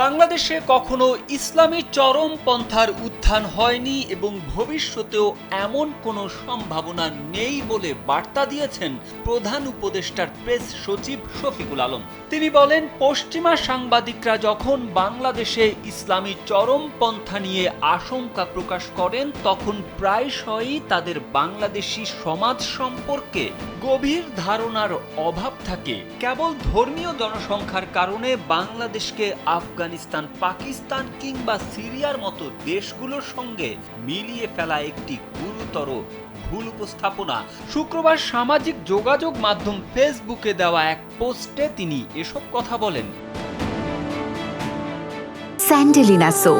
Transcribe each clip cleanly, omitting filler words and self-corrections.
বাংলাদেশে কখনো ইসলামী চরমপন্থার উত্থান হয়নি এবং ভবিষ্যতেও এমন কোনো সম্ভাবনা নেই বলে বার্তা দিয়েছেন প্রধান উপদেষ্টার প্রেস সচিব শফিকুল আলম। তিনি বলেন, পশ্চিমা সাংবাদিকরা যখন বাংলাদেশে ইসলামী চরমপন্থা নিয়ে আশঙ্কা প্রকাশ করেন তখন প্রায়শই তাদের বাংলাদেশি সমাজ সম্পর্কে গভীর ধারণার অভাব থাকে। কেবল ধর্মীয় জনসংখ্যার কারণে বাংলাদেশকে আফগানিস্তান, পাকিস্তান কিংবা সিরিয়ার মতো দেশগুলোর সঙ্গে মিলিয়ে ফেলা একটি গুরুতর ভুল উপস্থাপনা। শুক্রবার সামাজিক যোগাযোগ মাধ্যম ফেসবুকে দেওয়া এক পোস্টে তিনি এসব কথা বলেন। স্যান্ডেলিনা সো,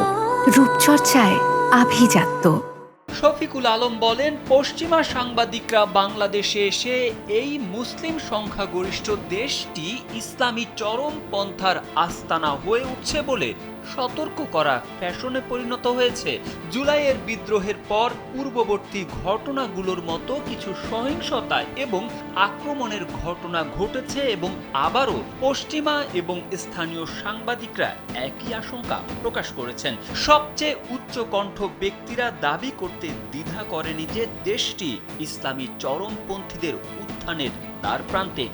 রূপচর্চায় আভিজাত্য। শফিকুল আলম বলেন, পশ্চিমা সাংবাদিকরা বাংলাদেশে এসে এই মুসলিম সংখ্যাগরিষ্ঠ দেশটি ইসলামী চরমপন্থার আস্তানা হয়ে উঠছে বলে সতর্ক করা ফ্যাশনে পরিণত হয়েছে। জুলাইয়ের বিদ্রোহের পর পূর্ববর্তী ঘটনাগুলোর মতো কিছু সহিংসতা এবং আক্রমণের ঘটনা ঘটেছে এবং আবারও পশ্চিমা এবং স্থানীয় সাংবাদিকরা একই আশঙ্কা প্রকাশ করেছেন। সবচেয়ে উচ্চকণ্ঠ ব্যক্তিরা দাবি করতে দ্বিধা করেনি যে দেশটি ইসলামী চরমপন্থীদের উত্থানের দ্বার প্রান্তে।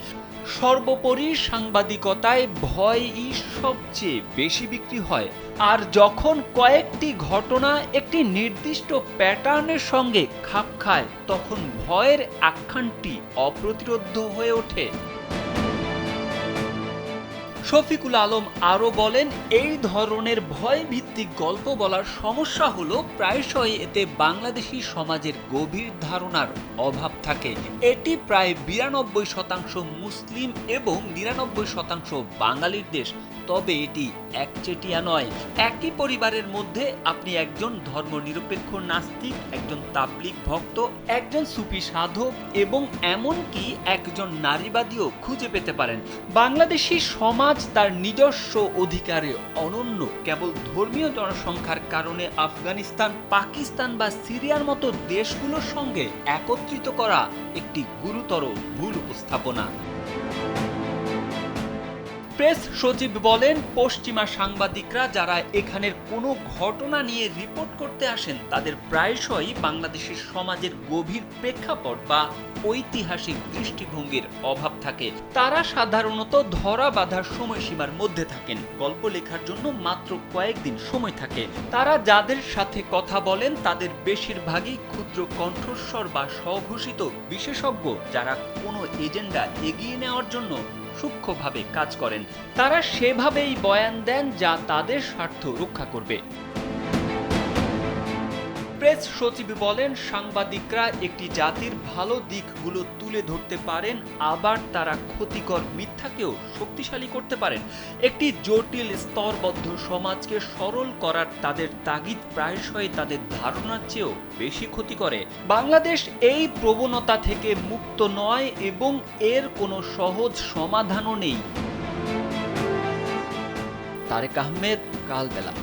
সর্বোপরি সাংবাদিকতায় ভয়ই সবচেয়ে বেশি বিক্রি হয়, আর যখন কয়েকটি ঘটনা একটি নির্দিষ্ট প্যাটার্নের সঙ্গে খাপ খায় তখন ভয়ের আখ্যানটি অপ্রতিরোধ্য হয়ে ওঠে। শফিকুল আলম আরও বলেন, এই ধরনের ভয় ভিত্তিক গল্প বলার সমস্যা হলো প্রায়শই এতে বাংলাদেশি সমাজের গভীর ধারণার অভাব থাকে। এটি প্রায় 92% মুসলিম এবং 99% বাঙালির দেশ, তবে এটি একচেটিয়া নয়। একই পরিবারের মধ্যে আপনি একজন ধর্মনিরপেক্ষ নাস্তিক, একজন তাবলিগ ভক্ত, একজন সুফি সাধক এবং এমনকি একজন নারীবাদীও খুঁজে পেতে পারেন। বাংলাদেশি সমাজ তার নিজস্ব অধিকারে অনন্য। কেবল ধর্মীয় জনসংখ্যার কারণে আফগানিস্তান, পাকিস্তান বা সিরিয়ার মতো দেশগুলোর সঙ্গে একত্রিত করা একটি গুরুতর ভুল উপস্থাপনা। প্রেস সচিব বলেন, পশ্চিমা সাংবাদিকরা যারা এখানের কোনো ঘটনা নিয়ে রিপোর্ট করতে আসেন তাদের প্রায়শই বাংলাদেশের সমাজের গভীর প্রেক্ষাপট বা ঐতিহাসিক দৃষ্টিভঙ্গির অভাব থাকে। তারা সাধারণত ধরা বাঁধার সময়সীমার মধ্যে থাকেন। গল্প লেখার জন্য মাত্র কয়েকদিন সময় থাকে। তারা যাদের সাথে কথা বলেন তাদের বেশিরভাগই ক্ষুদ্র কণ্ঠস্বর বা স্বঘোষিত বিশেষজ্ঞ যারা কোনো এজেন্ডা এগিয়ে নেওয়ার জন্য সূক্ষ্মভাবে কাজ করেন। তারা সেভাবেই বয়ান দেন যা তাদের স্বার্থ রক্ষা করবে। প্রেস সচিব বলেন, সাংবাদিকরা একটি জাতির ভালো দিকগুলো তুলে ধরতে পারেন, আবার তারা ক্ষতিকর মিথ্যাকেও শক্তিশালী করতে পারেন। একটি জটিল স্তরবদ্ধ সমাজকে সরল করার তাদের তাগিদ প্রায়শই তাদের ধারণার চেয়েও বেশি ক্ষতি করে। বাংলাদেশ এই প্রবণতা থেকে মুক্ত নয় এবং এর কোনো সহজ সমাধানও নেই। তারেক আহমেদ, কালবেলা।